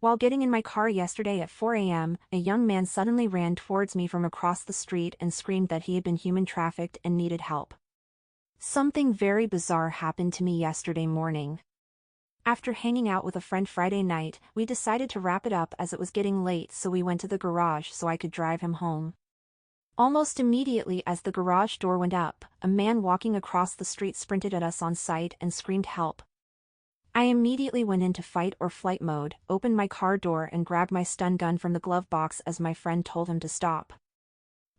While getting in my car yesterday at 4 a.m., a young man suddenly ran towards me from across the street and screamed that he had been human trafficked and needed help. Something very bizarre happened to me yesterday morning. After hanging out with a friend Friday night, we decided to wrap it up as it was getting late, so we went to the garage so I could drive him home. Almost immediately as the garage door went up, a man walking across the street sprinted at us on sight and screamed help. I immediately went into fight or flight mode, opened my car door and grabbed my stun gun from the glove box as my friend told him to stop.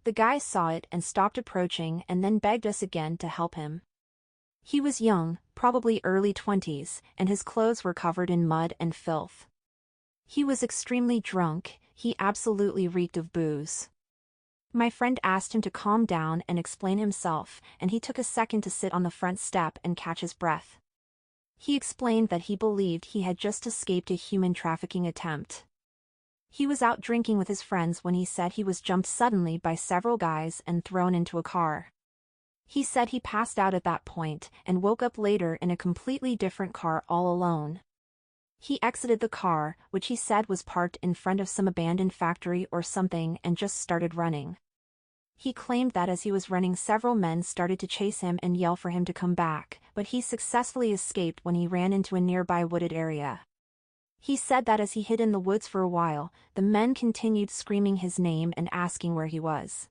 The guy saw it and stopped approaching and then begged us again to help him. He was young, probably early 20s, and his clothes were covered in mud and filth. He was extremely drunk, he absolutely reeked of booze. My friend asked him to calm down and explain himself, and he took a second to sit on the front step and catch his breath. He explained that he believed he had just escaped a human trafficking attempt. He was out drinking with his friends when he said he was jumped suddenly by several guys and thrown into a car. He said he passed out at that point and woke up later in a completely different car all alone. He exited the car, which he said was parked in front of some abandoned factory or something, and just started running. He claimed that as he was running, several men started to chase him and yell for him to come back, but he successfully escaped when he ran into a nearby wooded area. He said that as he hid in the woods for a while, the men continued screaming his name and asking where he was.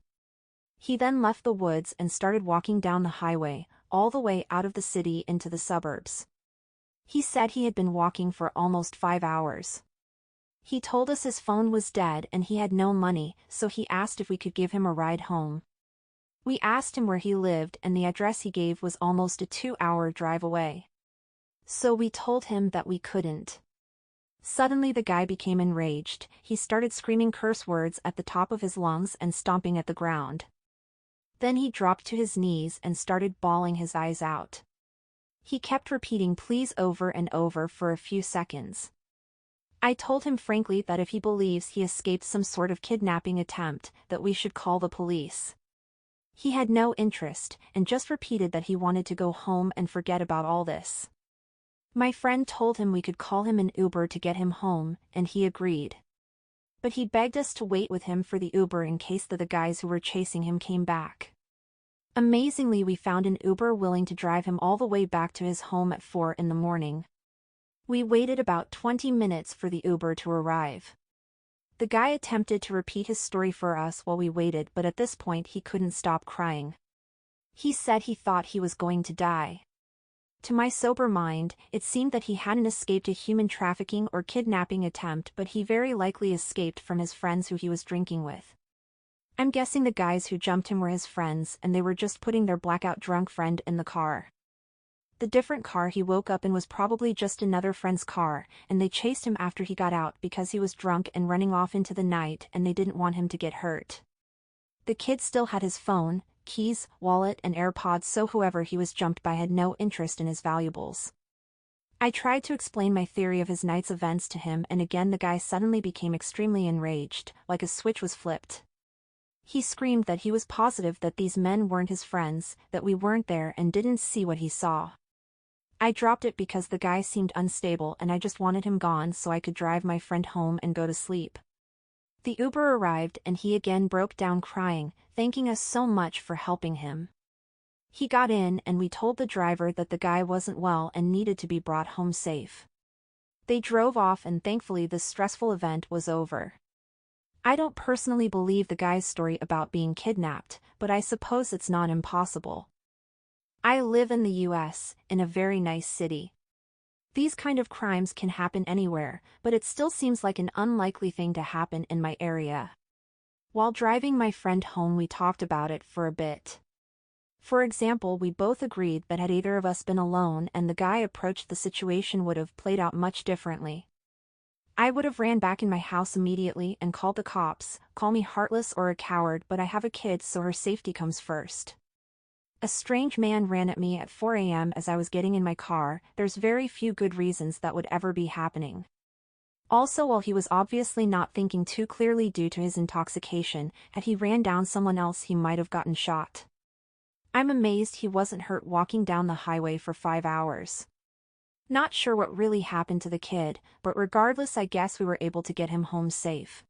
He then left the woods and started walking down the highway, all the way out of the city into the suburbs. He said he had been walking for almost 5 hours. He told us his phone was dead and he had no money, so he asked if we could give him a ride home. We asked him where he lived and the address he gave was almost a 2-hour drive away. So we told him that we couldn't. Suddenly the guy became enraged, he started screaming curse words at the top of his lungs and stomping at the ground. Then he dropped to his knees and started bawling his eyes out. He kept repeating please over and over for a few seconds. I told him frankly that if he believes he escaped some sort of kidnapping attempt, that we should call the police. He had no interest, and just repeated that he wanted to go home and forget about all this. My friend told him we could call him an Uber to get him home, and he agreed. But he begged us to wait with him for the Uber in case the guys who were chasing him came back. Amazingly, we found an Uber willing to drive him all the way back to his home at 4 in the morning. We waited about 20 minutes for the Uber to arrive. The guy attempted to repeat his story for us while we waited, but at this point he couldn't stop crying. He said he thought he was going to die. To my sober mind, it seemed that he hadn't escaped a human trafficking or kidnapping attempt, but he very likely escaped from his friends who he was drinking with. I'm guessing the guys who jumped him were his friends and they were just putting their blackout drunk friend in the car. The different car he woke up in was probably just another friend's car, and they chased him after he got out because he was drunk and running off into the night and they didn't want him to get hurt. The kid still had his phone, keys, wallet and AirPods, so whoever he was jumped by had no interest in his valuables. I tried to explain my theory of his night's events to him, and again the guy suddenly became extremely enraged, like a switch was flipped. He screamed that he was positive that these men weren't his friends, that we weren't there and didn't see what he saw. I dropped it because the guy seemed unstable and I just wanted him gone so I could drive my friend home and go to sleep. The Uber arrived and he again broke down crying, thanking us so much for helping him. He got in and we told the driver that the guy wasn't well and needed to be brought home safe. They drove off and thankfully this stressful event was over. I don't personally believe the guy's story about being kidnapped, but I suppose it's not impossible. I live in the US, in a very nice city. These kind of crimes can happen anywhere, but it still seems like an unlikely thing to happen in my area. While driving my friend home we talked about it for a bit. For example, we both agreed that had either of us been alone and the guy approached, the situation would have played out much differently. I would have ran back in my house immediately and called the cops, call me heartless or a coward, but I have a kid so her safety comes first. A strange man ran at me at 4 a.m. as I was getting in my car. There's very few good reasons that would ever be happening. Also, while he was obviously not thinking too clearly due to his intoxication, had he ran down someone else he might have gotten shot. I'm amazed he wasn't hurt walking down the highway for 5 hours. Not sure what really happened to the kid, but regardless, I guess we were able to get him home safe.